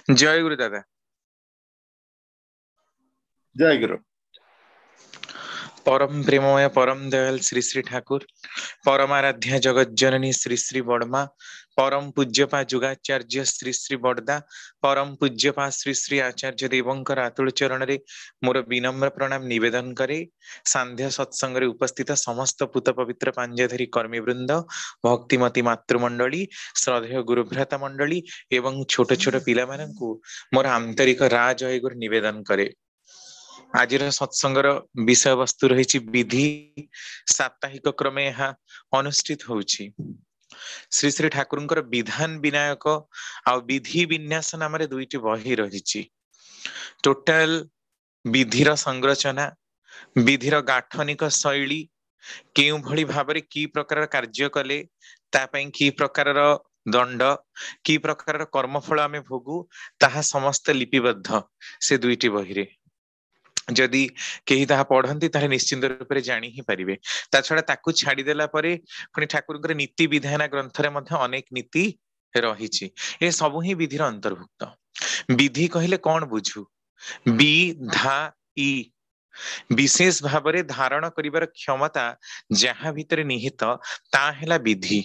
जय गुरु दादा। जय गुरु। परम प्रेममय परम दयाल श्री श्री ठाकुर, परमाराध्या जगत जननी श्री श्री बड़मा, परम पूज्यपा जुगाचार्य श्री श्री बड़दा, परम पूज्यपा श्री श्री आचार्य देवंकर आतुल चरण रे मोर विनम्र प्रणाम निवेदन करे। सांध्य सत्संग रे उपस्थित समस्त पूत पवित्र पांजधरी कर्मी वृंद, भक्तिमती मातृमंडली, श्रद्धेय गुरुभ्राता मंडली एवं छोट छोट पिला माननकु मोर आंतरिक राजय गुरु निवेदन करे। आज सत्संगर विषय वस्तु रही विधि, साप्ताहिक क्रमे यहाँ अनुष्ठित होउछि। श्री श्री ठाकुर विधान विनायक आ विधि विन्यास नाम दुईटी बही रही। टोटाल विधिर संरचना, विधिर गाठनिक शैली, केउ भली भाबरे की प्रकार कार्य कले, तापई की प्रकार दंड, की प्रकार कर्मफल आमे भोगु, ताहा समस्त लिपिबद्ध से दुईटी बही रे। जदि केही ताहा पढ़ंती ताहे निश्चिंत रूप से जानी ही पारिबे। ता छडा ताकू छाडी देला परे पुनी ठाकुरकर नीति विधान ग्रंथ रे मध्य अनेक नीति रहिछि। ए सबु ही विधिर अंतर्भुक्त। विधि कहिले कोन बुझु? विधाई, विशेष भावरे धारण करिवार क्षमता जहा भितरे निहित ता हेला विधि।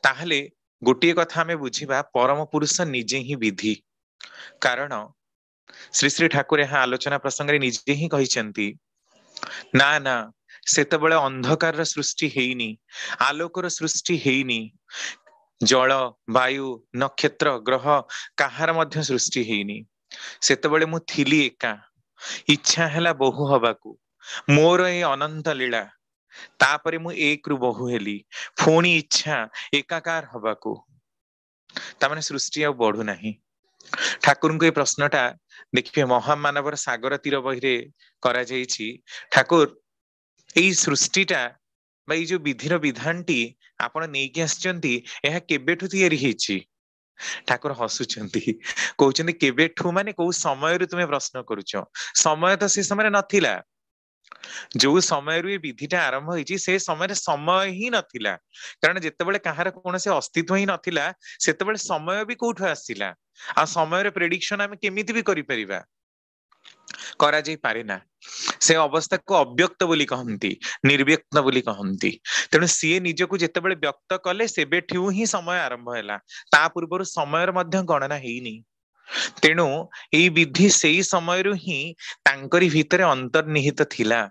ताहले गोटिए कथा हमें बुझिबा, परम पुरुष निजे ही विधि। कारण श्री श्री ठाकुर यहाँ आलोचना प्रसंग रे निजे ही कहिसंती, ना ना सेतबेले अंधकार सृष्टि हेइनी, आलोकर सृष्टि हेइनी, जल वायु नक्षत्र ग्रह काहार मध्य सृष्टि हेइनी। सेतबेले मु थिली एका, इच्छा हैला बहु हबाकू, मोर ए अनंत लीला। तापरे मु एक रु बहु हेली, पुणी इच्छा एकाकार हबाकू। तामाने सृष्टि आ बढ़ू नाही। ठाकुर को ये प्रश्नटा देखिए महामानवर सागर तीर बही करा जाइछि। ठाकुर एई सृष्टिटा बा एई जो विधिर विधानटी आपण नेकी आछंती, एहा केबेठु तयारी हेछि? ठाकुर हसुचंती, कहउचंती केबेठु माने को समय रे तुमे प्रश्न करूछो? समय तो से समय नथिला। जो समय रे विधिटा आरंभ होइछि से समय ही नथिला। कारण जेतेबेले काहार कोनसे अस्तित्व ही नथिला, सेतेबेले समय भी कोठु आसिला? आ समय रे प्रेडिक्शन आमे केमिति भी करि परिबा? करा जाई पारे ना। से अवस्था को अव्यक्त बोली कहंती, निर्व्यक्त बोली कहंती। तेणु सीए निजको जेतेबेले व्यक्त कले सेबेठिउ ही समय आरंभ हैला। ता पूर्वरु समयर मध्य गणना हेइनी। तेणु एई विधि सेई समयरु ही तांकरी भितरे अंतर्निहित थिला।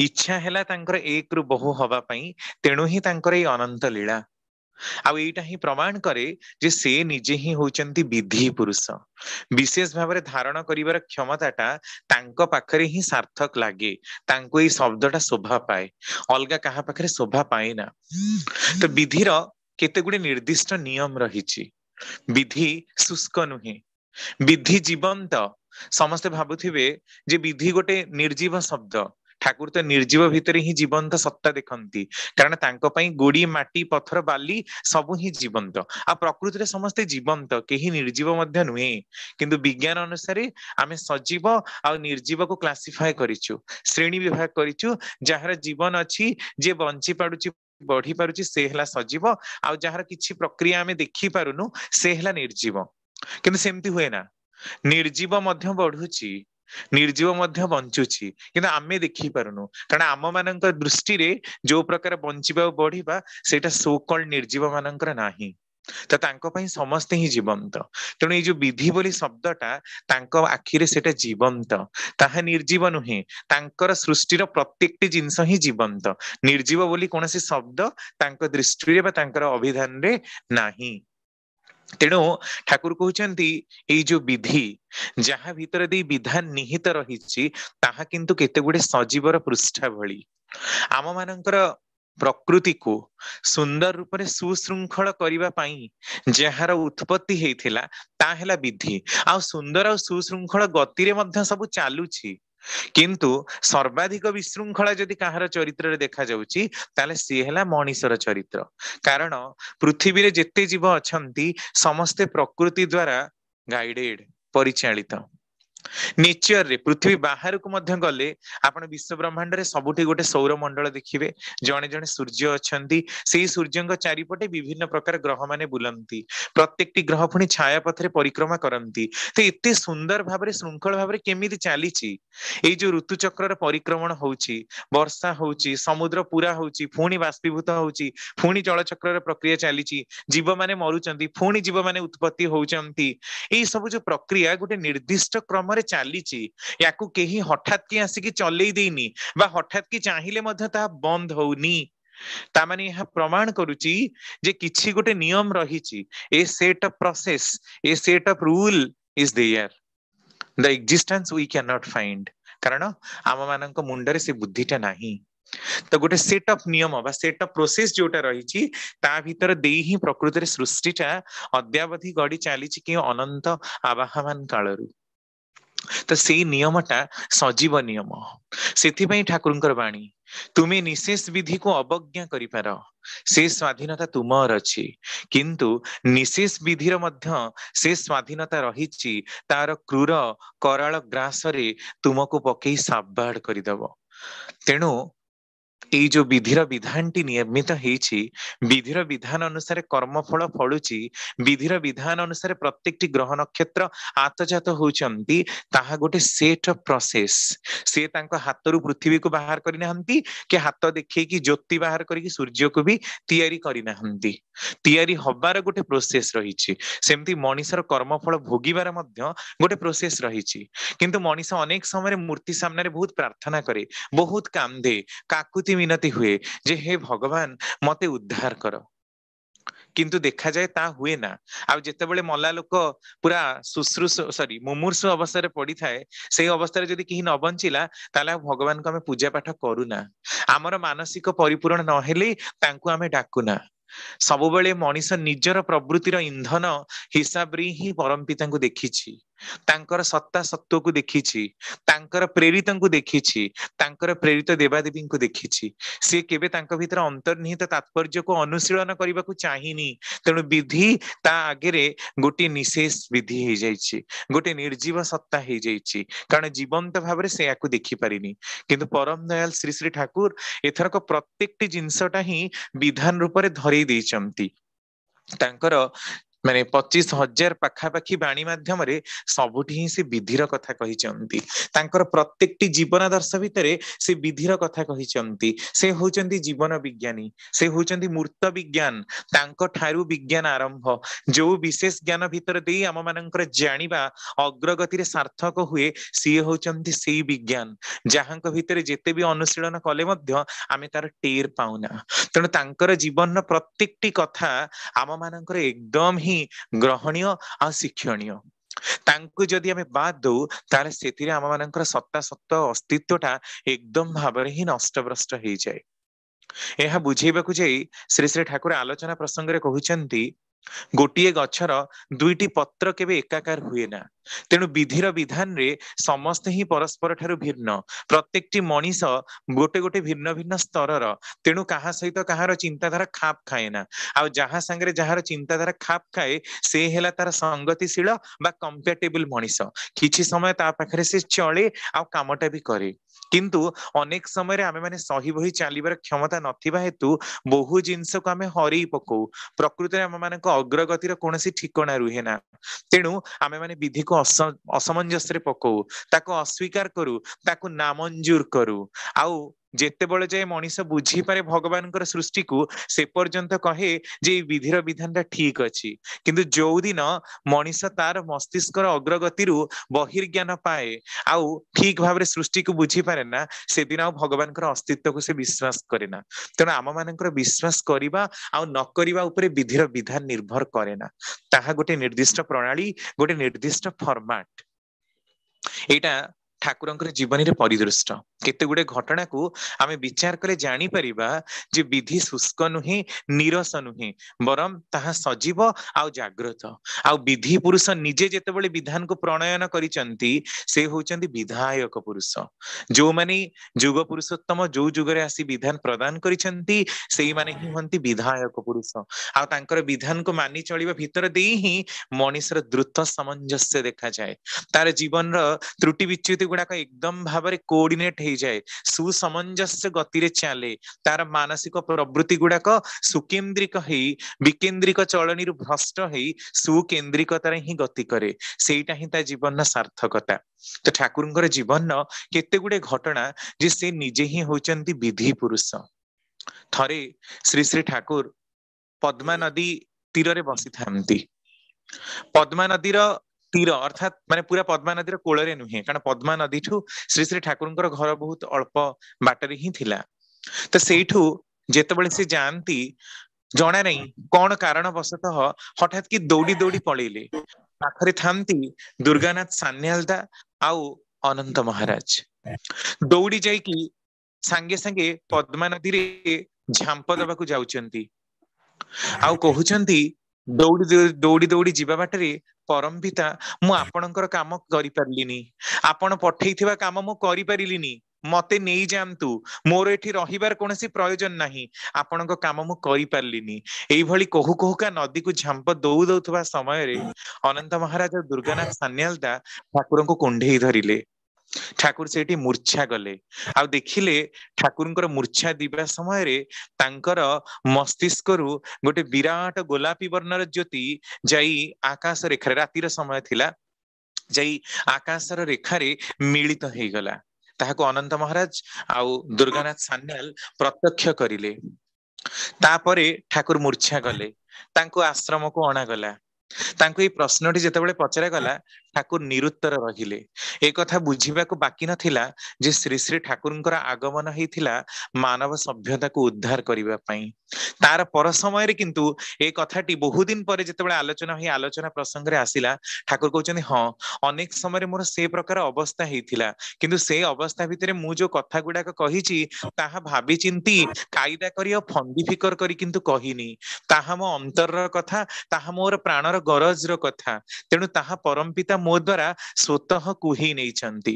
इच्छा हैला तांकर एक रु बहु हवा पई, तेणु ही तांकर एई अनंत लीला। आउ एटा ही प्रमाण करे जे से निजे ही होचंती विधि पुरुष। विशेष भाव धारण करिवार क्षमताटा तांको पाखरे ही सार्थक लागे, तांको एई शब्दटा शोभा पाए, अलगा कहा पाखरे शोभा पाए ना। तो विधिर केते गुडे निर्दिष्ट नियम रहिछि। विधि शुष्क नुहे, विधि जीवंत। समस्ते भाबुथिबे जे विधि गोटे निर्जीव शब्द। ठाकुर तो निर्जीव भितर ही जीवंत सत्ता देखंती। कारण तांको पई गोड़ी माटी पत्थर बाली सबु ही जीवंत। आ प्रकृति रे समस्ते जीवंत, केही निर्जीव मध्य नुहे। किंतु विज्ञान अनुसार आमे सजीव आ निर्जीव को क्लासिफाई करिछु, श्रेणी विभाग करिछु। जहार जीवन अछि, जे बंची पाडुची बढ़ी पारुची, से हला सजीव। आ जहार किछि प्रक्रिया आमे देखि पारुनु, से हला निर्जीव। किंतु सेमति हुए ना, निर्जीव मध्य बढ़ुची, निर्जीव मध्य बंचुची, किंतु आमे देखि पारुनु। कारण आम मानक दृष्टि रे जो प्रकार बंचिबा बढ़िबा सेटा सो कॉल्ड निर्जीव मानकर नाही। तो तांको पई समस्ते ही जीवंत। तेणु ये जो विधि बोली शब्दटा तांको आखिरे सेटा जीवंत, ताहा निर्जीव नुहे। तांकर सृष्टिर प्रत्येकटी जिंस ही जीवंत। निर्जीव बोली कोनसी शब्द तांको दृष्टि रे बा तांकर अभिधान रे नाही। तेणु ठाकुर कहउचंती एई जो विधि जहा भितर दे विधान निहित रहिछि, ताहा किंतु केते गुडे सजीवर पृष्ठा भଳି। आम मानकर प्रकृति को सुंदर रूप से सुशृंखल करिबा पई जहार उत्पत्ति हेइथिला ता हेला विधि। आ सुंदर आ सुशृंखल गति रे मध्य सब चालुछि। किंतु सर्वाधिक विशृंखला जदि काहार चरित्र रे देखा जाउछि, ताले सी हेला मनीषर चरित्र। कारण पृथ्वी रे जेते जीव अछंती समस्ते प्रकृति द्वारा गाइडेड, परिचालित। नेचर रे पृथ्वी बाहर को मध्य गले आपण विश्व ब्रह्मांड रे सबुठी गोटे सौर मंडल देखिबे जणे जणे सूर्य अछंती सेही सूर्यंक चारिपटे विभिन्न प्रकार ग्रह माने बुलंती प्रत्येकटी ग्रह पुनी छाया पथरे परिक्रमा करंती ते एते सुंदर भाबरे श्रृंखल भाबरे केमिति चालीची एई जो ऋतु चक्र रे परिक्रमण होउची वर्षा होउची समुद्र पूरा होउची पुनी बाष्पीभूत होउची पुनी जल चक्र रे प्रक्रिया चालीची जीव माने मरुचंती पुनी जीव माने उत्पत्ति होउचंती एई सब जो प्रक्रिया गोटे निर्दिष्ट क्रम रे चालीची याकू केही हठात की आसिकी चलेई देनी बा हठात की चाहिले मध्य ता बंद होउनी ता माने यह प्रमाण करूची जे किछि गोटे नियम रहिची a set of process a set of rule is there the existence we can not find कारण आम मानक मुंडरे से बुद्धिटा नाही तो गोटे सेट ऑफ नियम बा सेट ऑफ प्रोसेस जोटा रही ता भीतर देई ही प्रकृति रे सृष्टिटा अद्यावधि गड़ी चली कि अनंत आवाहमान कालरू तो सेई नियमटा सजीव नियम से ठाकुरंकर वाणी तुम्हें निशेष विधि को अवज्ञा करि पार से स्वाधीनता तुमर अछि किंतु निशेष विधिर मध्य से स्वाधीनता रहिछि तार क्रूर कराल ग्रास रे तुमको पकई साबाड़ करिदब तेणु এই जो विधिर विधानटी नियमित ହେଇଛି विधिर विधान अनुसार कर्मफल फलुची विधिर विधान अनुसार प्रत्येकटी ग्रह नक्षत्र आतजात होउचंती ताहा गोटे सेट ऑफ प्रोसेस से तांको हातरू पृथ्वी को बाहर करि नाहंती के हाथ देखै कि ज्योति बाहर करि कि सूर्य को भी तैयारी करि नाहंती तैयारी हबार गोटे प्रोसेस रहिछि सेमती मनीषर कर्मफल भोगिबार मध्य गोटे प्रोसेस रहिछि किंतु मनीष अनेक समय मूर्ति सामने बहुत प्रार्थना करे बहुत कांदे काकुति मिनती हुए जे हे भगवान मते उद्धार कर किंतु देखा जाए ता हुए ना आ जेतेबेले मला लोक पूरा शुश्रूष सॉरी मुमूर्षु अवस्था पड़ी थाए से अवस्था जदि केही न बंचिला ताले भगवान को आमे पूजा पाठ करूना आमर मानसिक परिपूर्ण न हेले तांको आमे डाकुना सबुबेले मनीष निजर प्रवृत्तिर इंधन हिसाब रे ही परम पिता को देखिछि तांकर सत्ता सत्व को देखिछि तांकर प्रेरित को देखिछि तांकर प्रेरित देवादेवी को देखिछि से केबे तांका भीतर अंतर्निहित तात्पर्य को अनुशीलन करबा को चाहिनी तेणु विधि ता आगेरे गोटे निशेष विधि हे जाइछि गोटे निर्जीव सत्ता हे जाइछि कारण जीवंत भाबरे से याकू देखि पारिनी किंतु परम दयाल श्री श्री ठाकुर एथरक प्रत्येकटी जिंसटा ही विधान रूप रे धरई देइचंती तांकर माने 25,000 पाखापाखी बाणी माध्यम सबुठी ही से विधिर कथा कहिचंती तांकर प्रत्येकटी जीवन दर्श भितरे से विधिर कथा कहिचंती से होचंती जीवन विज्ञानी से होचंती मूर्त विज्ञान तांको ठारू विज्ञान आरंभ जो विशेष ज्ञान भितर देई आम मानकर जानिबा अग्रगति रे सार्थक हुए सी होचंती सेई विज्ञान जहांक भितरे जेते भी अनुशीलन कले मध्य आमे तार टेर पाउना तेणु तांकर जीवन प्रत्येकटी कथा आम मानकर एकदम ही ग्रहणीय आ शिक्षणीय तांको जदि आमे बाद दो ताले सेतिरे आम मानकर सत्ता सत्व अस्तित्वटा एकदम भाबरे ही नष्टभ्रष्ट हो जाए यह बुझेबाकू जाई श्री श्री ठाकुर आलोचना प्रसंग रे कहुचंती गोटिए गछर दुईटी पत्र केबे एकाकार हुए ना तेणु विधिर विधान रे समस्त ही परस्पर ठारू भिन्न प्रत्येकटी मनीष गोटे गोटे भिन्न भिन्न स्तरर तेणु कहा सहित कहार चिंताधारा खाप खाए ना आ जहा संगे जहार चिंताधारा खाप खाए से हेला तार संगतिशील बा कंपैटिबल मनीष किछि समय ता पाखरे से चले आ कामटा भी करे किंतु अनेक समय आमे माने सही बही चलीबार क्षमता नथिबा हेतु बहु जिंस को आमे हरई पकौ प्रकृति आम मानक अग्रगतिर कोनसी ठिकाना रुहे ना तेणु आमे माने विधि को असमंजस रे पकौ ताको अस्वीकार करू ताको नामंजूर करू आउ जेते बळे जाय मनीष बुझी पारे भगवान सृष्टि को से पर्यंत कहे जे विधिर विधानटा ठीक अछि किंतु जो दिन मनीष तार मस्तिष्क अग्रगति बहिर्ज्ञान पाए आउ ठीक भाव सृष्टि को बुझी पारे ना से दिन भगवान अस्तित्व को से विश्वास करे ना तेणु आम मान विश्वास करवा आउ न करवा उपरे विधिर विधान निर्भर करे ना ताहा गोटे निर्दिष्ट प्रणाली गोटे निर्दिष्ट फॉर्मेट एटा ଠାକୁରଙ୍କର ଜୀବନୀରେ ପରିଦୃଷ୍ଟ। କେତେ ଗୁଡେ ଘଟଣା को आमे विचार करे जानी परिबा जे विधि शुष्क नुहे नीरस नुहे बरम ताहा सजीव आउ जागृत आउ विधि पुरुष निजे जेतेबेले विधान को प्रणयन करिसंती से होचंती विधायक पुरुष जो माने जुग पुरुषोत्तम जो जुगरे आसी विधान प्रदान करिसंती सेई माने ही हंती विधायक पुरुष आ तांकर विधान को मानि चलिबा भितर देई ही मनुष्यर द्रुत सामंजस्य देखा जाए तार जीवन र त्रुटि विच्युति गुडाक एकदम भाबरे कोऑर्डिनेट हे जाए सुसमंजस्य गति रे चले तार मानसिक प्रवृत्ति गुडाक सुकेन्द्रिक हे विकेन्द्रिक चलनी रु भ्रष्ट हे सुकेन्द्रिकतार ही गति करे सेटा ही ता जीवन सार्थकता। तो ठाकुरଙ୍କର जीवन केते गुडे घटना जे से निजे ही होचंती विधि पुरुष। थरे श्री श्री ठाकुर पद्मा नदी तीर रे बसी थांती। पद्मा नदीर तीर अर्थात माने पूरा पद्मा नदीर कोଳରେ नुहे कारण पद्मा नदी ठू श्री श्री ठाकुरଙ୍କର घर बहुत अल्प बाटरे ही थिला। तो सेठू जेतेबेले से जानती जणा नहीं कौन कारण वशतः हठात कि दौड़ी दौड़ी पळेले पाखरे थांती दुर्गानाथ सान्यालदा आउ अनंत महाराज दौड़ी जाइकी सांगे सांगे पद्मा नदी रे झांप दबाकू जाउचंती आउ कहउचंती दौड़ी दौड़ी दौड़ी जीवा बाटरे परम पिता मु आपणकर काम करि पारलिनी आपण पठेइथिबा काम मु करि पारिलिनी मते नेई जांतु मोर एठी रहिबार कोनसी प्रयोजन नाही आपणक काम मु करि पारलिनी एई भली कहू कहूका नदी को झांप दौ दौथबा समय रे अनंत महाराज दुर्गानाथ सान्यालदा ठाकुर को कुंढेई धरिले। ठाकुर सेठी मूर्छा गले आ देखिले ठाकुरଙ୍କର मूर्छा दिबा समय रे तांकर मस्तिष्क रु गोटे विराट गोलापी वर्णर ज्योति जाई आकाश रेखा रातिर समय थिला जाई आकाशर रेखारे मिलित हेई गला ताहाको अनंत महाराज आउ दुर्गानाथ सान्याल प्रत्यक्ष करिले। तापरे ठाकुर मूर्छा गले तांको आश्रम को अणा गला तांको ए प्रश्नटी जेतेबेले पचरा गला ठाकुर निरुत्तर रहिले ए कथा बुझिबाको बाकी नथिला जे श्री श्री ठाकुरଙ୍କର आगमन हेइथिला मानव सभ्यता को उद्धार करिबा पई। तार पर समय रे किंतु ए कथाटी बहुत दिन परे जेतेबेले आलोचना ही आलोचना प्रसंग रे आसिला ठाकुर कहउचनी हां अनेक समय रे मोर से प्रकार अवस्था हेइथिला किंतु से अवस्था भितरे मु जो कथा गुडाक कहिची ताहा भाबी चिंती कायदा करी फंदी फिकर करी किंतु कहिनी ताहा मो अंतर कथा ताहा मोर प्राणर गरज रो कथा तेणु ताहा परम पिता मो द्वारा स्वतः कुही नहीं चंती।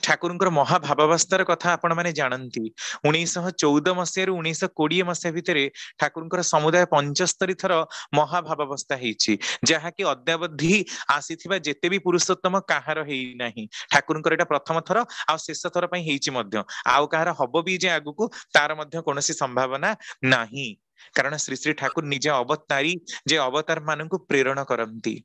ठाकुरଙ୍କର महाभावावस्थार कथा आपण माने जानती 1914 मसिया रु 1920 मसिया भितरे ठाकुरଙ୍କର समुदाय 75 थर महाभावावस्था हेची जहा कि अद्यावधि आसीथिबा जेते भी पुरुषोत्तम काहार हेई नाही ठाकुरଙ୍କର एटा प्रथम थर आ शेष थर पई हेची मध्य आउ काहार हबो भी जे आगु को तार मध्य कोनोसी संभावना नाही कारण श्री श्री ठाकुर निजे अवतारी जे अवतार मानन को प्रेरणा करंती।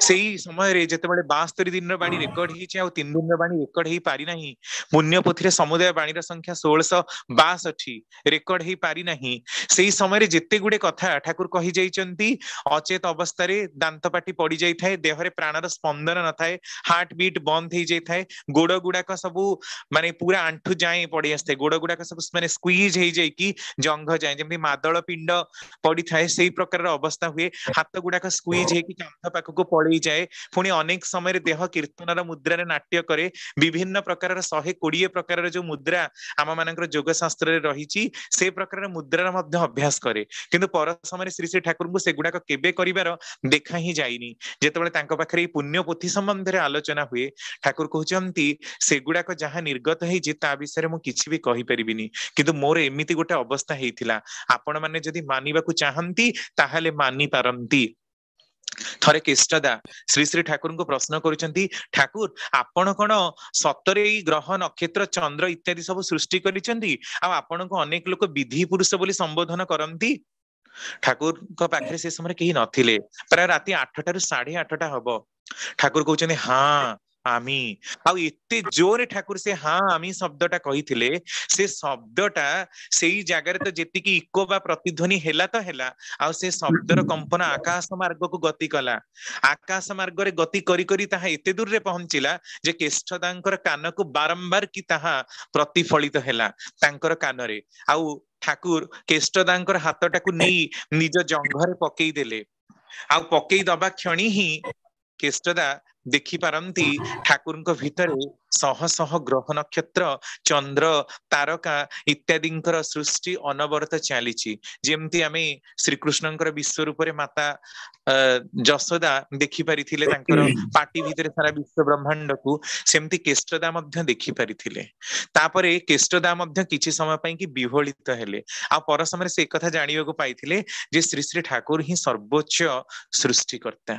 सेही समय रे जेतेबेले 72 दिन बाणी रेकर्ड हिचे आ 3 दिन बाणी रेकर्ड ही पारि नाही पुण्य पोथी रे समुदाय बाणी र संख्या 1662 रेकर्ड ही पारि नाही सेही समय रे जेते गुडे कथा ठाकुर कहि जाइचंती अचेत अवस्था रे दांत पाटी पड़ी जाई थाए देह रे प्राणर स्पंदन न थाए हार्ट बीट बंद हे जाई थाए गोड़ गुडा का सब माने पूरा आंठू जाए पड़ी आस्ते गोड़ गुडा का सब माने स्क्वीज हे जाई की जंघ जाए जेमि मादळ पिंड पड़ी थाए सेही प्रकार र अवस्था हुए हाथ गुडा का स्क्वीज हे की कांध पाख को पड़ी जाए पुणी अनेक समय देह कीर्तन मुद्रा रे नाट्य करे विभिन्न प्रकार 120 प्रकार जो मुद्रा आम मानकर योग शास्त्र रे रहिची से प्रकार मुद्रार मध्य अभ्यास करे किंतु पर समय श्री श्री ठाकुर को सेगुडाक केबे करिवार देखा ही जाइनी जेतेबेले तांको पाखरे पुण्य पोथी संबंध रे आलोचना हुए ठाकुर कहउचंती सेगुडाक जहा निर्गत हे जे ता विषय रे मु किछि भी कहि परिबिनी किंतु मोर एमिति गोटे अवस्था हेइथिला आपण माने जदि मानिबाकू चाहंती ताहाले मानि पारंती। थरे केष्टदा श्री श्री ठाकुर को प्रश्न करुचंती ठाकुर आपण कोन सतरे ग्रह नक्षत्र चंद्र इत्यादि सब सृष्टि करिचंती आ आपण को अनेक लोक विधि पुरुष बोली संबोधन करंती ठाकुर को पाखरे से समय केही नथिले प्राय राती 8 टारु 8:30 हबो ठाकुर कहउचंती हां आमी आ एते जोरे ठाकुर से हां आमी शब्दटा कहिथिले से शब्दटा सेई जगार तो जेतिकी इको बा प्रतिध्वनि हेला तो हेला आ से शब्दर कंपन आकाश मार्ग को गति कला आकाश मार्ग रे गति करी करी ताहा एते दूर रे पहुंचिला जे केष्टदांकर कान को बारंबार की ताहा प्रतिफलित हेला तांकर कान रे आउ ठाकुर केष्टदांकर हातटा को नेई निज जंघरे पकेई देले आ पकेई दबा क्षणी ही केष्टदा देखि पारंती ठाकुरଙ୍କ ଭିତରେ ଶହ ଶହ ଗ୍ରହ ନକ୍ଷତ୍ର ଚନ୍ଦ୍ର ତାରକା ଇତ୍ୟାଦିଙ୍କର ସୃଷ୍ଟି ଅନବରତ ଚାଲିଛି। ଯେମିତି ଆମେ ଶ୍ରୀକୃଷ୍ଣଙ୍କର ବିଶ୍ୱ ରୂପରେ ମାତା ଯଶୋଦା ଦେଖି ପାରିଥିଲେ ତାଙ୍କର ପାଟି ଭିତରେ ସାରା ବିଶ୍ୱ ବ୍ରହ୍ମାଣ୍ଡକୁ, ସେମିତି କେଷ୍ଟଦା ମଧ୍ୟ ଦେଖି ପାରିଥିଲେ। ତାପରେ କେଷ୍ଟଦା ମଧ୍ୟ କିଛି ସମୟ ପାଇଁ କି ବିହଳିତ ହେଲେ, ଆଉ ପର ସମୟରେ ସେ କଥା ଜାଣିବାକୁ ପାଇଥିଲେ ଯେ ଶ୍ରୀ ଶ୍ରୀ ଠାକୁର ହିଁ ସର୍ବୋଚ୍ଚ ସୃଷ୍ଟିକର୍ତ୍ତା।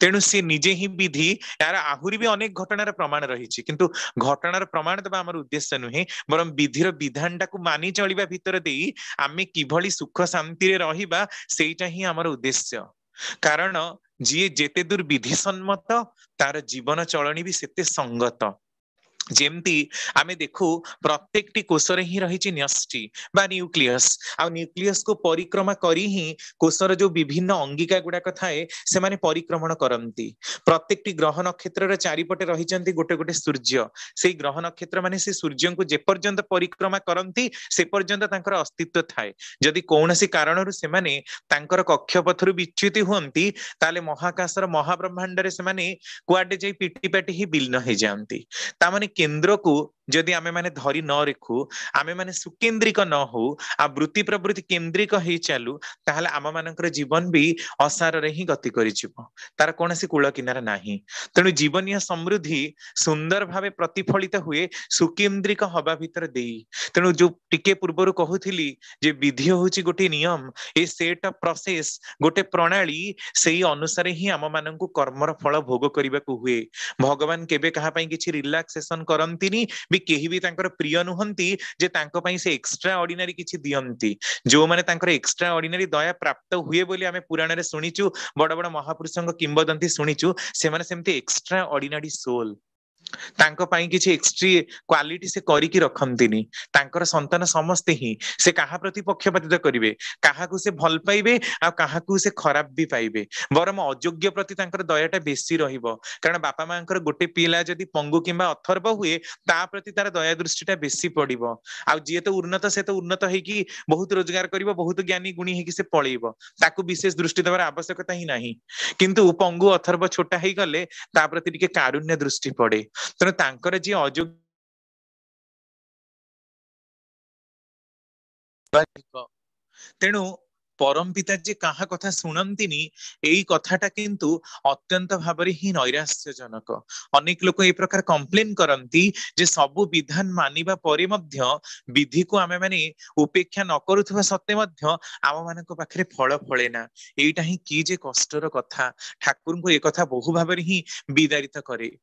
ତେଣୁ ସେ ନିଜେ ହିଁ ବିଧି। यार आहुरी भी अनेक घटनार प्रमाण रही, किंतु घटनार प्रमाण देवा आमर उद्देश्य नुहे, बरं विधिर विधान टाकू मानि चलिबा भितर देई आमे किभली सुख शांति रे रहिबा सेटा ही आमर उद्देश्य। कारण जी जेते दूर विधि सम्मत तार जीवन चलनी भी सेते संगत। जेमती आमे देखू प्रत्येक टी कोशर ही रही न्यष्टि बा न्यूक्लियस, आ न्यूक्लियस को परिक्रमा करी ही कोशर जो विभिन्न अंगिका गुड़ाक थाए से माने परिक्रमण करंती। प्रत्येक टी ग्रह नक्षत्र चारिपटे रही गोटे गोटे सूर्य, से ग्रह नक्षत्र माने से सूर्य को जे पर्यंत परिक्रमा करंती से पर्यंत तांकर अस्तित्व थाए। जदि कौनसी कारणरु से माने तांकर कक्षपथरु विच्युति हुअंती ताले महाकाशर महाब्रह्मांड रे से माने कुआडे जाई पिटी पाटी ही विलीन हो जाती। तामाने केंद्र को जदि आमे माने धरी न रखू, आमे माने सुकेंद्रिक न हो, आ वृत्ति प्रवृत्ति केंद्रिक हे चालू, ताहले आम मानकर जीवन भी असार रे ही गति करि जिवो, तार कोनसी कूल किनारा नाही। तेणु जीवनीय समृद्धि सुंदर भावे प्रतिफलित हुए सुकेंद्रिक हवा भितर देई। तेणु जो टिके पूर्वरु कहूथिली जे विधि होची गोटे नियम, ए सेट ऑफ प्रोसेस गोटे प्रणाली, सेही अनुसार ही आम माननकु कर्मर फल भोग करिबाकू हुए। भगवान केबे कहा पई किछि रिलैक्सेशन करंतिनी भी, केही भी तांकर प्रिय नुहंती जे तांको पई से एक्स्ट्रा ऑर्डिनरी किछि दियंती। जो माने तांकर एक्स्ट्रा ऑर्डिनरी दया प्राप्त हुए बोली आमे पुराण रे सुनिचु, बड़ बड़ महापुरुषंक किंबदंती सुनिचु, से माने सेमती एक्स्ट्रा ऑर्डिनरी सोल तांको पाई किछि एक्स्ट्री क्वालिटी से करी की रखंतिनी। तांकर संतान समस्ते ही से कहा प्रति पक्षपातित करिवे, काहाकू से भल पाइबे आ काहाकू से खराब भी पाइबे, बरम अयोग्य प्रति तांकर दयाटा बेसी रहिबो। कारण बापा मांकर गोटे पिला जदि पंगु किंबा अथर्व हुए ता प्रति तार दया दृष्टिटा बेसी पड़िबो। आ जे तो उन्नत है कि बहुत रोजगार करिवो, बहुत ज्ञानी गुणी है कि से पळेइबो, ताकू विशेष दृष्टि देबार आवश्यकता ही नाही। किंतु पंगु अथर्व छोटा ही गले ता प्रति टिके कारुण्य दृष्टि पड़े। तेणु तांकर जी अयोग्य, तेणु परम पिता जी कहा कथा शुणंतिनी, एई कथाटा किंतु अत्यंत भाबरे ही नैराश्यजनक। अनेक लोक ए प्रकार कंप्लेन करंती जे सबु विधान मानिबा परे मध्य विधि को आमे माने उपेक्षा न करूथबा सत्ते मध्य आम मानक पाखरे फल फळेना। एइटा ही की जे कष्टर कथा, ठाकुर को ए कथा बहु भाबरे ही विदारित करे,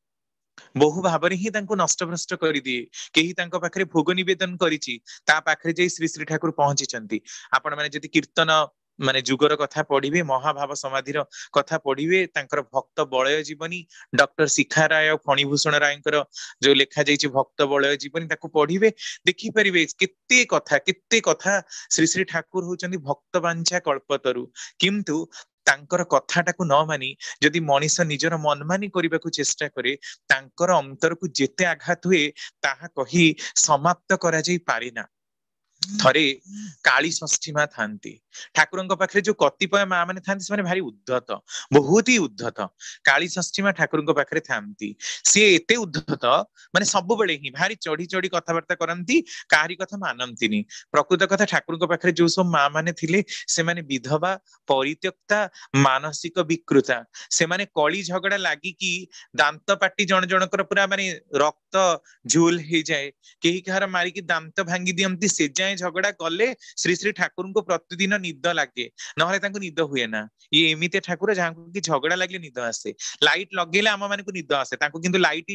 बहु भाबरे ही तांको नष्टभ्रष्ट कर दिए। केही तांको पाखरे भोग निवेदन करिछि, ता पाखरे जे श्री श्री ठाकुर पहुंचीचंती। आपण माने जदि कीर्तन माने जुगर कथा पढ़िबे, महाभाव समाधिर कथा पढ़िबे, तांकर भक्त बलय जीवनी डॉक्टर शिखा राय फणीभूषण रायंकर जो लेखा जाइछि भक्त बलय जीवनी ताकू पढ़िबे, देखि परिबे केते कथा श्री श्री ठाकुर होचंदी भक्त बांछा कल्पतरु। किंतु तांकर कथाटाकू न मानी जदि मनीष निजर मनमानी करबाकू चेष्टा करे, तांकर अंतर को जेते आघात हुए ताहा कही समाप्त करा जाई पारेना। थरे काली षष्ठी माँ थांती ठाकुरंक पाखरे जो कतिपय माँ माने थांती से भारी उद्धत, बहुत ही उद्धत। काली षष्ठी माँ ठाकुरंक पाखरे थांती, सी एते उद्धत माने सब बेले ही भारी चढ़ी चढ़ी कथबार्ता करंती, काहारी कथा मानंतीनी। प्रकृत कथा ठाकुरंक पाखरे जो सब माँ माने थिले से माने विधवा, परित्यक्ता, मानसिक विकृता, से माने कली झगड़ा लागी कि दांत पाटी जण जणकर पूरा माने रक्त झूल हो जाए, केही कहार मारी कि दांत भांगी दियंती, से जाए झगड़ा कले श्री श्री ठाकुर को प्रतिदिन निद लगे, नहले तांको निद हुए ना। ये एमिते ठाकुर जहां कि झगड़ा लगले निद आसे, लाइट लगेले आम माने को निद आसे, तांको किंतु लाइट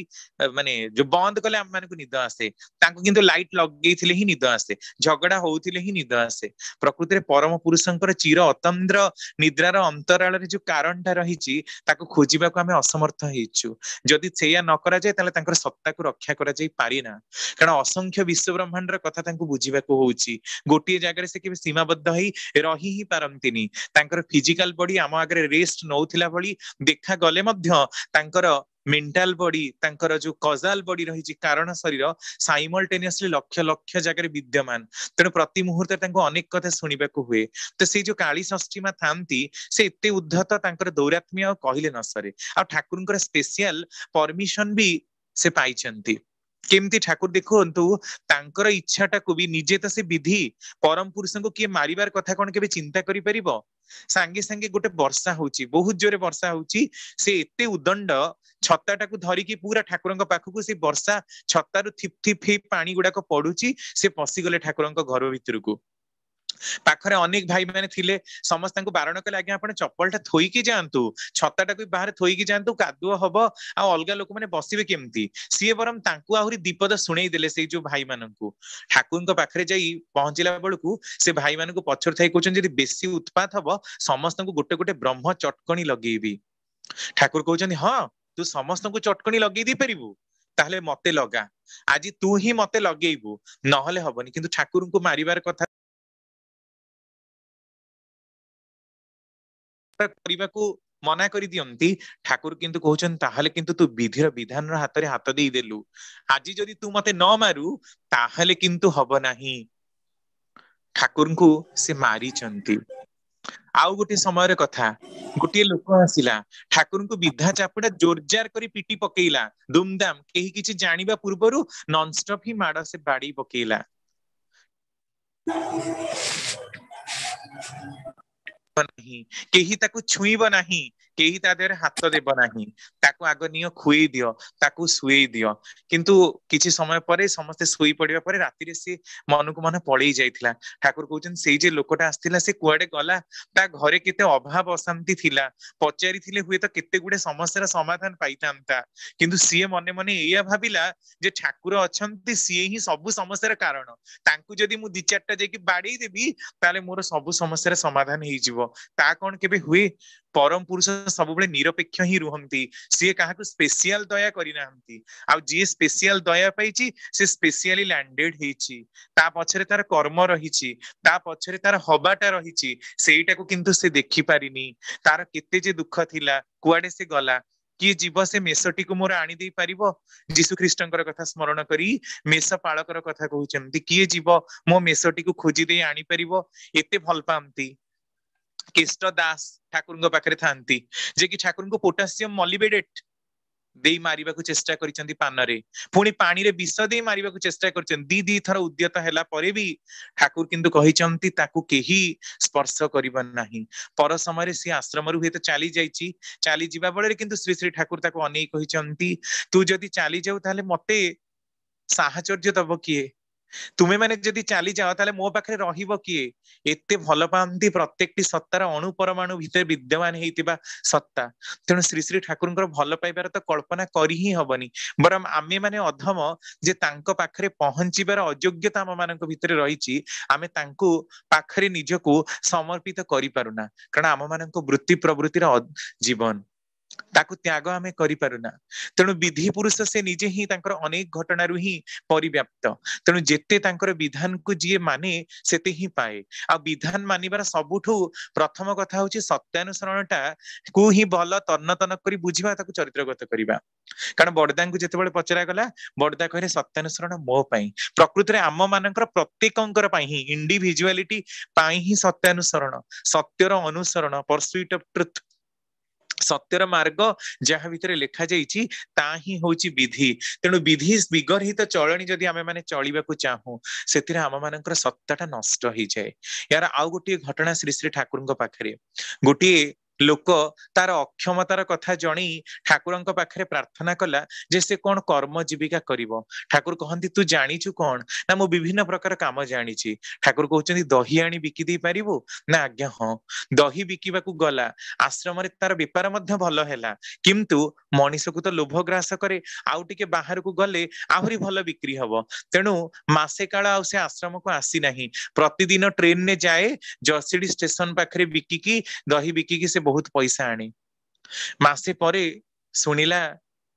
माने जो बंद कले आम माने को निद आसे, तांको किंतु लाइट लगेइथिले ही निद आसे, झगड़ा होउथिले ही निद आसे। प्रकृति रे परम पुरुषंकर चिर अतंद्र निद्रार अंतराल रे जो कारणटा रहिछि ताको खोजिबाको आमे असमर्थ हेइछु। जदि सेया न करा जाय ताले तांकर सत्ता को रक्षा करा जाय पारिना, कारण असंख्य विश्व ब्रह्मांडर कथा तांको बुझिबाको होउछि। गोटिए जागारे से केबे सीमाबद्ध होई रही ही पारंतिनी, तांकर फिजिकल बॉडी आम आगरे रेस्ट नौथिला भली देखा गले मध्य तांकर मेंटाल बॉडी तांकर जो कजाल बॉडी रही कारण शरीर साइमल्टेनियसली लक्ष लक्ष जगह विद्यमान तेणु प्रति मुहूर्त अनेक कथा शुणा हुए तो से जो काली षष्ठी माँ था से एते उद्धत तांकर दौरात्म्य कहले न सरे आ ठाकुर स्पेशल परमिशन भी से पाई केमती ठाकुर देखु तांकर इच्छाटा को भी निजे तो से विधि परम पुरुष को किए मारिबार कथा कौन के चिंता करि परिबो सांगे सांगे गोटे वर्षा होची बहुत जोरे वर्षा होची से एते उदंड छत्ताटा को धरिकी पूरा ठाकुर पाखक से वर्षा छत्तारू थिप थिप पानी गुड़ाक पड़ुची से पशिगले ठाकुर घर भितर को पाखरे अनेक भाई मैंने थिले समस्त बारण कले आज्ञा आपण चप्पलटा थोईकी जातु छत्ताटा को बाहर थोईकी जातु कादुआ हम आ अलग लोक मैंने बसवे केमती सी बरम तांकु आहुरी दीपद शुणई देले से जो भाई माननकु ठाकुर पाखरे जाई पहुंचला बेलकु से भाई माननकु पछर थाई कहउछन जदि बेसी उत्पात हबो समस्त गोटे गोटे ब्रह्म चटकणी लगेबी ठाकुर कहउछन हां तू समस्त को चटकणी लगेई दी परिबु ताहले मते लगा आज तू ही मते लगेइबु नहले हबनी किंतु ठाकुर को मारिबार कथा मना कर दियंती ठाकुर किंतु कहउछन ताहले किंतु तू विधिर विधान हाथ रे हाथ देई देलु आज जदि तू मते न मारू ताहले किंतु हब नाही ठाकुर को से मारी चंती आउ गोटे समय कथा गोटे लोक आसिला ठाकुर को विधा चापुड़ा जोरजार करी पिटी पकेइला दुमदाम केही किछि जानिबा पूर्वरु नॉनस्टॉप ही माड़ से बाड़ी पकेइला नहीं केही ताकू छुईब नहीं केही ता देहरे हाथ देब नहीं ताकू आग नियो खुई दियो ताकू सुई दियो किंतु किछि समय परे समस्त सुई पड़िबा परे राति रे से मन को मन पळेई जाइथिला ठाकुर कहउछन सेई जे लोकटा आस्थिला से कुआडे गला ता घरे केते अभाव अशांति थिला पचारि थिले हुए तो केते गुडे समस्यार समाधान पाइतांता किंतु सीए मने मने एया भाबिला जे ठाकुर अछंती सीए ही सब समस्यार कारण तांकू जदी मु दि चारटा जेकी बाडी देबी ताले मोर सब समस्यार समाधान हेई जिवो ता कोन केबे हुए परम पुरुष सब बळे निरपेक्ष ही रुहंती सी काहाकू स्पेशल दया करि नाहंती आ जे स्पेशल दया पाइची से स्पेशली लैंडेड हेची ता पछरे तार कर्म रहिची ता पछरे तार हबाटा रहिची सेईटा को किंतु से देखि पारिनी तार केते जे दुख थिला कुआडे से गला किए जीव से मेषटी को मोर आनी दे पारिबो जीशु ख्रीष्टंकर कथा स्मरण करी मेष पालकर कथा कहउचंती किए जीव मो मेषटी को खोजी दे आनी पारिबो एते भल पांती केष्ट दास ठाकुर पाखे थांती जे कि ठाकुर को पोटासियम मॉलिबेडेट दे मारिबा को चेष्टा करिसंती पानरे पुणी पानी रे विष दे मारिबा को चेष्टा करिसंती दी थर उद्यत हैला परे भी ठाकुर किंतु कहिसंती ताकू केही स्पर्श करिबा नाही पर समय रे सी आश्रम रु हेत चाली जाईची चाली जिबा बळे किंतु श्री श्री ठाकुर ताको अनै कहिसंती तू जदी चाली जाऊ ताले मते साहचर्य दब किए तुमे माने जदि चली जाओ ताले मो पाखे रहिबो किए एते भल पांती प्रत्येकटी सत्तार अणु परमाणु भीतर विद्यमान हेतिबा सत्ता तेणु श्री श्री ठाकुरଙ୍କର भल पाइबार तो कल्पना करी ही हबनी बरम आमे माने अधम जे तांको पाखरे पहुंचीबार अयोग्यता आम मानक भीतर रहिची आमे तांको पाखरे निजको समर्पित करि पारुना कारण आम मानक वृत्ति प्रवृत्तिर जीवन ताकू त्याग आमे करि पारुना तेणु विधि पुरुष से निजे ही तांकर अनेक घटना रु ही परिव्याप्त तेणु जेते तांकर विधान को जी माने सेते ही पाए आ विधान मानिबार सबुठु प्रथम कथा होची सत्यानुसरणटा को ही भल तन्न तन करी बुझिबा ताकू चरित्रगत करिबा कारण बडदान को जेतेबेले पचरा गला बडदा कहरे सत्यानुसरण मो पई प्रकृति रे आम मानकर प्रत्येकंकर पई ही इंडिविजुअलिटी पई ही सत्यानुसरण सत्यर अनुसरण परस्यूट ऑफ ट्रुथ सत्यर मार्ग जहाँ भितर लिखा जाइछि ता ही होची विधि तेणु विधि विगरहित चलनी जदि आमे माने चलिबाकू चाहू सेतिरे आम मानकर सत्ताटा नष्ट हो जाए यार आउ गोटे घटना श्री श्री ठाकुर पाखरे गोटे लोक तार अक्षमतार कथा जणी ठाकुर पाखरे प्रार्थना कला जे से कौन कर्म जीविका करिवो ठाकुर कहंती तू जानिछु कौन ना मो विभिन्न प्रकार काम जानिछि ठाकुर कहउचंती दही आनी बिकी दे पारिबो ना आज्ञा हां दही बिकिबा को गला आश्रम रे तार व्यापार मध्य भल हैला किंतु मनीष को तो लोभ ग्रास करे आउ टिके बाहर को गले आहुरी भल बिक्री हबो तेणु मासे काल आउ से आश्रम को आसी नाही प्रतिदिन ट्रेन ने जाए जर्सीडी स्टेशन पाखरे बिकिकी दही बिकिकी से बहुत पैसा आनी मासे परे सुनिला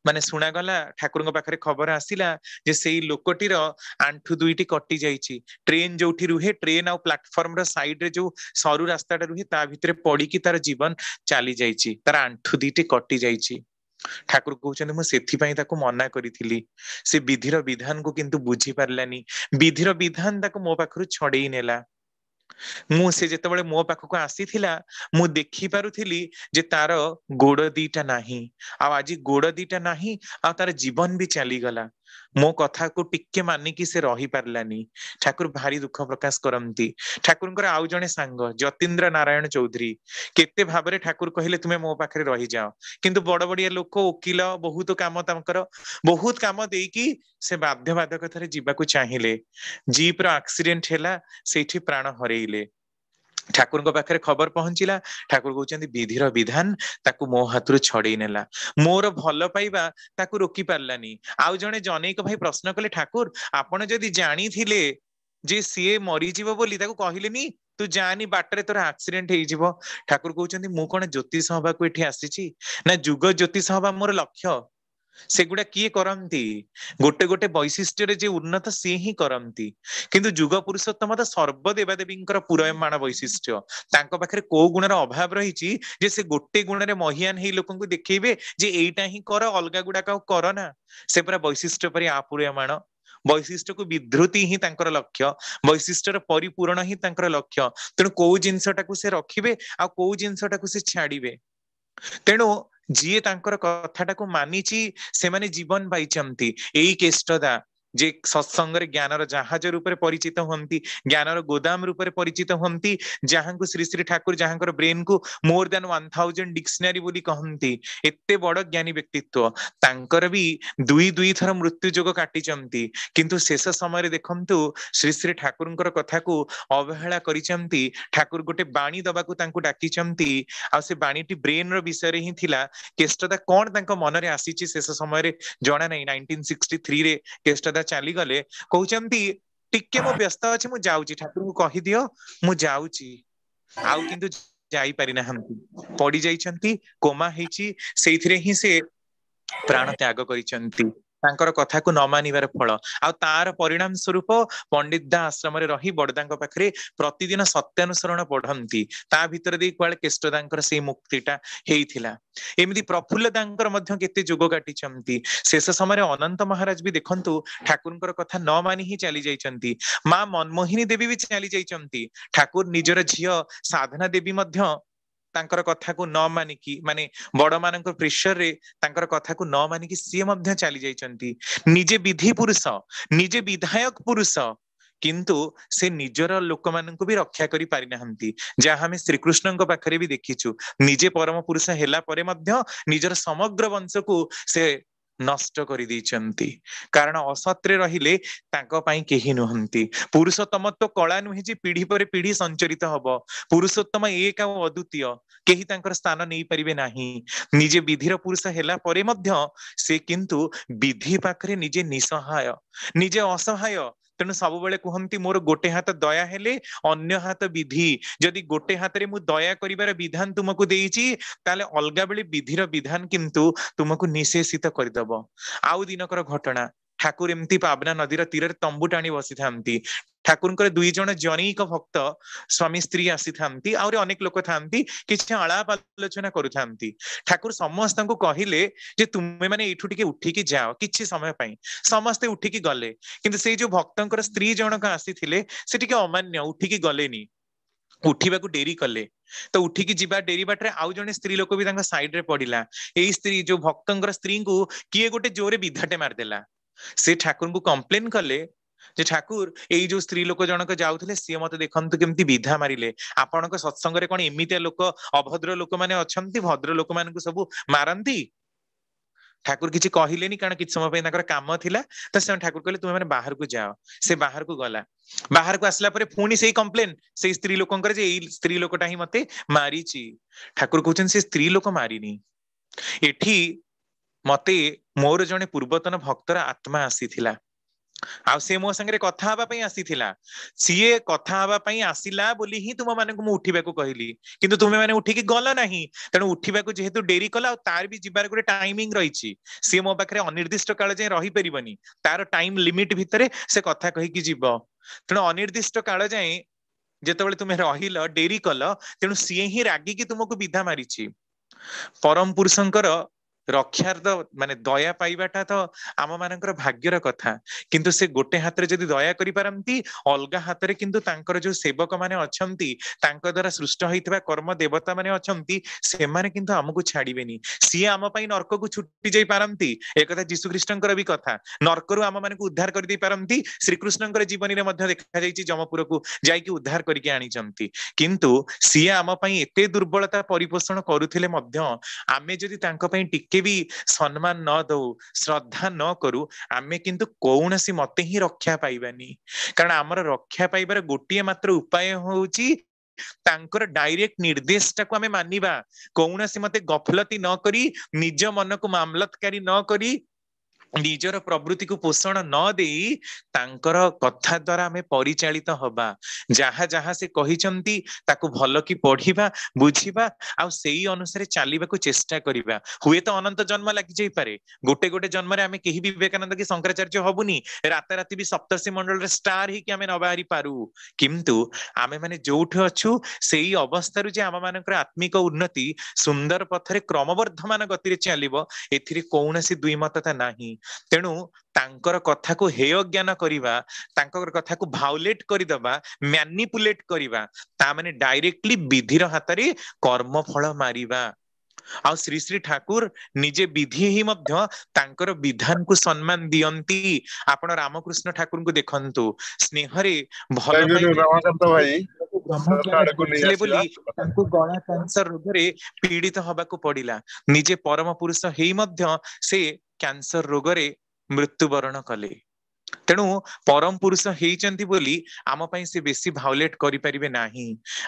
माने सुना गला ठाकुर पाखरे खबर आसिला जे सेई लोकटीर आंठु दुईटी कटि जाइछि ट्रेन जोठी रुहे ट्रेन आ प्लेटफॉर्म रो साइड रे जो सरू रास्ताटा रुहे ता भितरे पड़ी की तार जीवन चली जाइछि तार आंठु दुईटी कटि जाइछि ଠାକୁର କହୁଛନ୍ତି ମୁଁ ସେଥିପାଇଁ ତାକୁ ମନା କରିଥିଲି। ସେ ବିଧିର ବିଧାନ କୁ କିନ୍ତୁ ବୁଝି ପାରିଲାନି। ବିଧିର ବିଧାନ ତାକୁ ମୋ ପାଖରୁ ଛଡେଇ ନେଲା। ମୁଁ ସେ ଯେତେବେଳେ ମୋ ପାଖକୁ ଆସିଥିଲା ମୁଁ ଦେଖି ପାରୁଥିଲି ଯେ ତାର ଗୋଡ ଦିଟା ନାହିଁ। ଆଉ ଆଜି ଗୋଡ ଦିଟା ନାହିଁ, ଆଉ ତାର ଜୀବନ ବି ଚାଲିଗଲା। ମୋ କଥାକୁ ଟିକେ ମାନିକି ସେ ରହି ପାରିଲାନି। ଠାକୁର ଭାରି ଦୁଃଖ ପ୍ରକାଶ କରନ୍ତି। ଠାକୁରଙ୍କର ଆଉ ଜଣେ ସାଙ୍ଗ ଯତୀନ୍ଦ୍ର ନାରାୟଣ ଚୌଧୁରୀ, କେତେ ଭାବରେ ଠାକୁର କହିଲେ ତୁମେ ମୋ ପାଖରେ ରହିଯାଅ, କିନ୍ତୁ ବଡ ବଡିଆ ଲୋକ, ଓକିଲ, ବହୁତ କାମ ତାଙ୍କର, ବହୁତ କାମ ଦେଇକି ସେ ବାଧ୍ୟବାଧକତାରେ ଯିବାକୁ ଚାହିଁଲେ। ଜିପ ର ଆକ୍ସିଡେଣ୍ଟ ହେଲା, ସେଇଠି ପ୍ରାଣ ହରେଇଲେ। ଠାକୁରଙ୍କ ପାଖରେ ଖବର ପହଞ୍ଚିଲା। ଠାକୁର କହୁଛନ୍ତି ବିଧିର ବିଧାନ ତାକୁ ମୋ ହାତରୁ ଛଡେଇ ନେଲା। ମୋର ଭଲ ପାଇବା ତାକୁ ରୋକି ପାରିଲାନି। ଆଉ ଜଣେ ଜନୈକ ଭାଇ ପ୍ରଶ୍ନ କଲେ, ଠାକୁର ଆପଣ ଯଦି ଜାଣିଥିଲେ ଯେ ସିଏ ମରିଯିବ ବୋଲି ତାକୁ କହିଲେନି, ତୁ ଯାନି ବାଟରେ ତୋର ଆକ୍ସିଡେଣ୍ଟ ହେଇଯିବ। ଠାକୁର କହୁଛନ୍ତି ମୁଁ କଣ ଜ୍ୟୋତିଷ ହବାକୁ ଏଠି ଆସିଛି? ନା ଯୁଗ ଜ୍ୟୋତିଷ ହବା ମୋର ଲକ୍ଷ୍ୟ। ସେଗୁଡା କିଏ କରନ୍ତି? ଗୋଟେ ଗୋଟେ ବୈଶିଷ୍ଟ୍ୟରେ ଯେ ଉନ୍ନତ ସିଏ ହିଁ କରନ୍ତି। କିନ୍ତୁ ଯୁଗ ପୁରୁଷୋତ୍ତମ ତ ସର୍ବ ଦେବାଦେବୀଙ୍କର ପୁରୟମାଣ ବୈଶିଷ୍ଟ୍ୟ। ତାଙ୍କ ପାଖରେ କୋଉ ଗୁଣର ଅଭାବ ରହିଛି ଯେ ସେ ଗୋଟେ ଗୁଣରେ ମହିଆନ ହେଇ ଲୋକଙ୍କୁ ଦେଖେଇବେ ଯେ ଏଇଟା ହିଁ କର, ଅଲଗା ଗୁଡାକ ଆଉ କର ନା। ସେ ପୁରା ବୈଶିଷ୍ଟ୍ୟ ପରି ଆପୁରୟମାଣ। ବୈଶିଷ୍ଟ୍ୟକୁ ବିଧୃତି ହିଁ ତାଙ୍କର ଲକ୍ଷ୍ୟ, ବୈଶିଷ୍ଟ୍ୟର ପରିପୂରଣ ହିଁ ତାଙ୍କର ଲକ୍ଷ୍ୟ। ତେଣୁ କୋଉ ଜିନିଷଟାକୁ ସେ ରଖିବେ ଆଉ କୋଉ ଜିନିଷଟାକୁ ସେ ଛାଡିବେ। ତେଣୁ ଯିଏ ତାଙ୍କର କଥାଟାକୁ ମାନିଛି ସେମାନେ ଜୀବନ ପାଇଛନ୍ତି। ଏଇ କେଷ୍ଟଦା ଯେ ସତ୍ସଙ୍ଗରେ ଜ୍ଞାନର ଜାହାଜ ରୂପରେ ପରିଚିତ ହୁଅନ୍ତି, ଜ୍ଞାନର ଗୋଦାମ ରୂପରେ ପରିଚିତ ହୁଅନ୍ତି, ଯାହାଙ୍କୁ ଶ୍ରୀ ଶ୍ରୀ ଠାକୁର ଯାହାଙ୍କର ବ୍ରେନକୁ ମୋର ଦ୍ୟାନ 1000 ଡିକ୍ସନାରୀ ବୋଲି କହନ୍ତି, ଏତେ ବଡ ଜ୍ଞାନୀ ବ୍ୟକ୍ତିତ୍ୱ, ତାଙ୍କର ବି ଦୁଇ ଦୁଇ ଥର ମୃତ୍ୟୁ ଯୋଗ କାଟିଛନ୍ତି। କିନ୍ତୁ ଶେଷ ସମୟରେ ଦେଖନ୍ତୁ ଶ୍ରୀ ଶ୍ରୀ ଠାକୁରଙ୍କର କଥାକୁ ଅବହେଳା କରିଛନ୍ତି। ଠାକୁର ଗୋଟେ ବାଣୀ ଦବାକୁ ତାଙ୍କୁ ଡାକିଛନ୍ତି, ଆଉ ସେ ବାଣୀଟି ବ୍ରେନର ବିଷୟରେ ହିଁ ଥିଲା। କେଷ୍ଟଦା କଣ ତାଙ୍କ ମନରେ ଆସିଛି ଶେଷ ସମୟରେ ଜଣା ନାହିଁ। 1963ରେ କେଷ୍ଟଦା ଚାଲିଗଲେ। କହୁଛନ୍ତି ଟିକେ ମୁଁ ବ୍ୟସ୍ତ ଅଛି, ମୁଁ ଯାଉଛି, ଠାକୁରଙ୍କୁ କହିଦିଅ ମୁଁ ଯାଉଛି। ଆଉ କିନ୍ତୁ ଯାଇପାରି ନାହାନ୍ତି, ପଡି ଯାଇଛନ୍ତି, କୋମା ହେଇଛି। ସେଇଥିରେ ହିଁ ସେ ପ୍ରାଣ ତ୍ୟାଗ କରିଛନ୍ତି, ତାଙ୍କର କଥାକୁ ନ ମାନିବାର ଫଳ। ଆଉ ତାର ପରିଣାମ ସ୍ୱରୂପ ପଣ୍ଡିତ ଦା ଆଶ୍ରମରେ ରହି ବଡଦାଙ୍କ ପାଖରେ ପ୍ରତିଦିନ ସତ୍ୟାନୁସରଣ ପଢନ୍ତି। ତା ଭିତରେ ଦେଇ କୁଆଡେ କେଷ୍ଟଦାଙ୍କର ସେଇ ମୁକ୍ତିଟା ହେଇଥିଲା। ଏମିତି ପ୍ରଫୁଲ୍ଲ ଦାଙ୍କର ମଧ୍ୟ କେତେ ଯୋଗ କାଟିଛନ୍ତି। ଶେଷ ସମୟରେ ଅନନ୍ତ ମହାରାଜ ବି ଦେଖନ୍ତୁ ଠାକୁରଙ୍କର କଥା ନ ମାନି ହିଁ ଚାଲି ଯାଇଛନ୍ତି। ମା ମନମୋହିନୀ ଦେବୀ ବି ଚାଲି ଯାଇଛନ୍ତି। ଠାକୁର ନିଜର ଝିଅ ସାଧନା ଦେବୀ ମଧ୍ୟ ତାଙ୍କର କଥାକୁ ନ ମାନିକି, ମାନେ ବଡ ମାନଙ୍କ ପ୍ରେସରରେ ତାଙ୍କର କଥାକୁ ନ ମାନିକି ସିଏ ମଧ୍ୟ ଚାଲି ଯାଇଛନ୍ତି। ନିଜେ ବିଧି ପୁରୁଷ, ନିଜେ ବିଧାୟକ ପୁରୁଷ, କିନ୍ତୁ ସେ ନିଜର ଲୋକମାନଙ୍କୁ ବି ରକ୍ଷା କରି ପାରିନାହାନ୍ତି। ଯାହା ଆମେ ଶ୍ରୀକୃଷ୍ଣଙ୍କ ପାଖରେ ବି ଦେଖିଛୁ, ନିଜେ ପରମ ପୁରୁଷ ହେଲା ପରେ ମଧ୍ୟ ନିଜର ସମଗ୍ର ବଂଶକୁ ସେ ନଷ୍ଟ କରିଦେଇଛନ୍ତି। କାରଣ ଅସତ୍ରେ ରହିଲେ ତାଙ୍କ ପାଇଁ କେହି ନୁହନ୍ତି। ପୁରୁଷୋତ୍ତମତ୍ୱ କଳା ନୁହେଁ ଯେ ପିଢି ପରେ ପିଢି ସଞ୍ଚରିତ ହବ। ପୁରୁଷୋତ୍ତମ ଏକ ଆଉ ଅଦ୍ୱିତୀୟ, କେହି ତାଙ୍କର ସ୍ଥାନ ନେଇପାରିବେ ନାହିଁ। ନିଜେ ବିଧିର ପୁରୁଷ ହେଲା ପରେ ମଧ୍ୟ ସେ କିନ୍ତୁ ବିଧି ପାଖରେ ନିଜେ ନିସହାୟ, ନିଜେ ଅସହାୟ। ତେଣୁ ସବୁବେଳେ କୁହନ୍ତି ମୋର ଗୋଟେ ହାତ ଦୟା ହେଲେ ଅନ୍ୟ ହାତ ବିଧି। ଯଦି ଗୋଟେ ହାତରେ ମୁଁ ଦୟା କରିବାର ବିଧାନ ତୁମକୁ ଦେଇଛି, ତାହେଲେ ଅଲଗା ବେଳେ ବିଧିର ବିଧାନ କିନ୍ତୁ ତୁମକୁ ନିଶେଷିତ କରିଦବ। ଆଉ ଦିନକର ଘଟଣା, ଠାକୁର ଏମିତି ପାବନା ନଦୀର ତୀରରେ ତମ୍ବୁ ଟାଣି ବସିଥାନ୍ତି। ଠାକୁରଙ୍କର ଦୁଇ ଜଣ ଜନୈକ ଭକ୍ତ ସ୍ୱାମୀ ସ୍ତ୍ରୀ ଆସିଥାନ୍ତି, ଆହୁରି ଅନେକ ଲୋକ ଥାନ୍ତି, କିଛି ଆଳାପ ଆଲୋଚନା କରୁଥାନ୍ତି। ଠାକୁର ସମସ୍ତଙ୍କୁ କହିଲେ ଯେ ତୁମେ ମାନେ ଏଇଠୁ ଟିକେ ଉଠିକି ଯାଅ କିଛି ସମୟ ପାଇଁ। ସମସ୍ତେ ଉଠିକି ଗଲେ, କିନ୍ତୁ ସେଇ ଯୋଉ ଭକ୍ତଙ୍କର ସ୍ତ୍ରୀ ଜଣକ ଆସିଥିଲେ ସେ ଟିକେ ଅମାନ୍ୟ, ଉଠିକି ଗଲେନି, ଉଠିବାକୁ ଡେରି କଲେ। ତ ଉଠିକି ଯିବା ଡେରି ବାଟରେ ଆଉ ଜଣେ ସ୍ତ୍ରୀ ଲୋକ ବି ତାଙ୍କ ସାଇଡ ରେ ପଡିଲା। ଏଇ ସ୍ତ୍ରୀ ଯୋଉ ଭକ୍ତଙ୍କର ସ୍ତ୍ରୀଙ୍କୁ କିଏ ଗୋଟେ ଜୋରେ ବିଧାଟେ ମାରିଦେଲା। ସେ ଠାକୁରଙ୍କୁ କମ୍ପ୍ଲେନ କଲେ ଯେ ଠାକୁର ଏଇ ଯୋଉ ସ୍ତ୍ରୀ ଲୋକ ଜଣକ ଯାଉଥିଲେ ସିଏ ମତେ ଦେଖନ୍ତୁ କେମିତି ବିଧା ମାରିଲେ। ଆପଣଙ୍କ ସତ୍ସଙ୍ଗରେ କଣ ଏମିତିଆ ଲୋକ, ଅଭଦ୍ର ଲୋକମାନେ ଅଛନ୍ତି? ଭଦ୍ର ଲୋକମାନଙ୍କୁ ସବୁ ମାରନ୍ତି? ଠାକୁର କିଛି କହିଲେନି, କାରଣ କିଛି ସମୟ ପାଇଁ ତାଙ୍କର କାମ ଥିଲା। ତ ସେମାନେ ଠାକୁର କହିଲେ ତୁମେ ମାନେ ବାହାରକୁ ଯାଅ। ସେ ବାହାରକୁ ଗଲା। ବାହାରକୁ ଆସିଲା ପରେ ପୁଣି ସେଇ କମ୍ପ୍ଲେନ ସେଇ ସ୍ତ୍ରୀ ଲୋକଙ୍କର ଯେ ଏଇ ସ୍ତ୍ରୀ ଲୋକଟା ହିଁ ମତେ ମାରିଛି। ଠାକୁର କହୁଛନ୍ତି ସେ ସ୍ତ୍ରୀ ଲୋକ ମାରିନି, ଏଠି ମତେ ମୋର ଜଣେ ପୂର୍ବତନ ଭକ୍ତର ଆତ୍ମା ଆସିଥିଲା, ଆଉ ସେ ମୋ ସାଙ୍ଗରେ କଥା ହେବା ପାଇଁ ଆସିଥିଲା। ସିଏ କଥା ହେବା ପାଇଁ ଆସିଲା ବୋଲି ହିଁ ତୁମ ମାନଙ୍କୁ ମୁଁ ଉଠିବାକୁ କହିଲି, କିନ୍ତୁ ତୁମେ ମାନେ ଉଠିକି ଗଲ ନାହିଁ। ତେଣୁ ଉଠିବାକୁ ଯେହେତୁ ଡେରି କଲା, ଆଉ ତାର ବି ଯିବାର ଗୋଟେ ଟାଇମିଂ ରହିଛି। ସିଏ ମୋ ପାଖରେ ଅନିର୍ଦ୍ଦିଷ୍ଟ କାଳ ଯାଏ ରହିପାରିବନି, ତାର ଟାଇମ ଲିମିଟ ଭିତରେ ସେ କଥା କହିକି ଯିବ। ତେଣୁ ଅନିର୍ଦ୍ଦିଷ୍ଟ କାଳ ଯାଏଁ ଯେତେବେଳେ ତୁମେ ରହିଲ, ଡେରି କଲ, ତେଣୁ ସିଏ ହିଁ ରାଗିକି ତୁମକୁ ବିଧା ମାରିଛି। ପରମ ପୁରୁଷଙ୍କର रक्षार तो माने दया पाइबाटा तो आम मानकर भाग्यर कथा किंतु से गोटे हाथ रे जदि दया करि पारंती अलगा हाथ रे किंतु तांकर जो सेवक माने अछंती तांको द्वारा सृष्ट होइतबा कर्म देवता माने अछंती से माने किंतु हमकु छाड़ीबेनी सी आम पई नरक को छुट्टी जाई पारंती ए कथा जीसु ख्रीष्टंकर भी कथा नरक रु आम माने उद्धार कर दे पारंती श्री कृष्णंकर जीवन रे मध्ये देखा जाईची जमपुर को जाई कि उद्धार करके आनिचंती किंतु सी आम पई एते दुर्बलता परिपोषण करूथिले मध्ये आमे जदि तांको पई टिके भी सम्मान न दो श्रद्धा न करू आमे किंतु कौनसी मते ही रक्षा पाइबानी कारण आमर रक्षा पाइबार गोटिए मात्र उपाय होउची तांकर डायरेक्ट निर्देश टाको आमे मानिबा कौनसी मते गफलती न करी निज मन को मामलतकारी न करी निजर प्रवृत्ति को पोषण न देई तांकर कथा द्वारा आमे परिचालित हबा जहा जहा से कहिचंती ताको भल की पढ़िबा बुझिबा आ सेई अनुसार चालिबा को चेष्टा करिबा हुए तो अनंत जन्म लागि जाई पारे गोटे गोटे जन्म रे आमे केही भी विवेकानंद की शंकराचार्य हबुनी राता राती भी सप्तर्षि मंडल रे स्टार ही कि आमे न बाहरी पारू किंतु आमे माने जोठ अछु सेई अवस्था रु जे आम मानकर आत्मिक उन्नति सुंदर पथरे क्रमवर्धमान गति रे चालिबो एथिरे कौनसी द्विमतता नाही तेणु तांकर कथा को हेय ज्ञान करिबा तांकर कथा को भाउलेट करिदबा मैनिपुलेट करिबा ता माने डायरेक्टली विधिर हातरे कर्म फल मारिबा आ श्री श्री ठाकुर निजे विधि ही मध्य तांकर विधान को सम्मान दियंती आपण रामकृष्ण ठाकुर को देखंतु स्नेहरे भल पाई रामकांत भाई ब्रह्मज्ञान बोली तांको गला कैंसर रोग रे पीड़ित हबाको पड़िला निजे परम पुरुष हेई मध्य से कैंसर रोग रे मृत्युवरण कले तेणु परम पुरुष हेइचंती बोली आम पई से बेसी भाउलेट करि परिबे नाही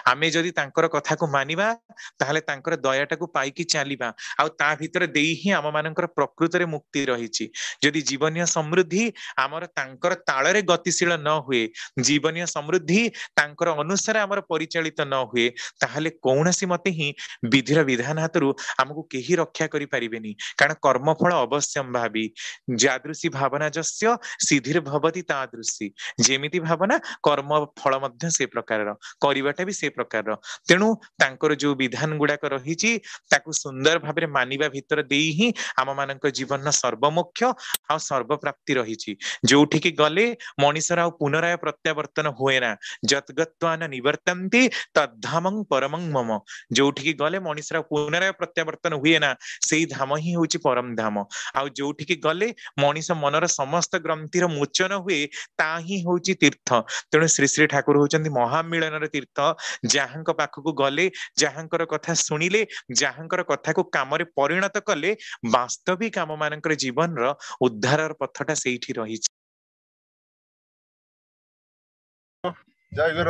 आमे जदि तांकर कथा को मानिबा ताहले तांकर दयाटा को पाई कि चालिबा आ ता भीतर देई ही आम मानकर प्रकृति रे मुक्ति रहिछि जदि जीवनीय समृद्धि आमर तांकर ताळ रे गतिशील न हुए जीवनीय समृद्धि तांकर अनुसार आमर परिचालित न हुए ताहले कौनसी मते ही विधिर विधान हातरु हमकु केही रक्षा करि परिबेनी कारण कर्मफल अवश्यंभावी जादृशी भावना जस्य सिद्धिर भवति तादृशी जेमिति भावना कर्म फल मध्य से प्रकार करिवाटा भी से प्रकार तेणु तांकर जो विधान गुडाक रहिछि ताकु सुंदर भाबरे मानिबा भितर देई ही आम मानक जीवन सर्वमुख्य आ सर्व प्राप्ति रहिछि जोठी कि गले मनीषर आ पुनराय प्रत्यावर्तन होए ना जतगत्वान निवर्तन्ति तद्धामं परमं मम जोठी कि गले मनीषर पुनराय प्रत्यावर्तन हुए ना सेई धाम ही होछि परम धाम आ जोठी कि गले मनीष मनर समस्त ग्रंथिर मोचन हुए ता ही होछि तीर्थ तेणु श्री श्री ठाकुर होचंती महामिलनर तीर्थ जहांक पाखक गले जहांकर कथा सुनिले जहांकर कथा को काम रे परिणत कले वास्तविक आम मानकर जीवन रो उद्धारर पथटा सेठी रहिछि। जय गुरु।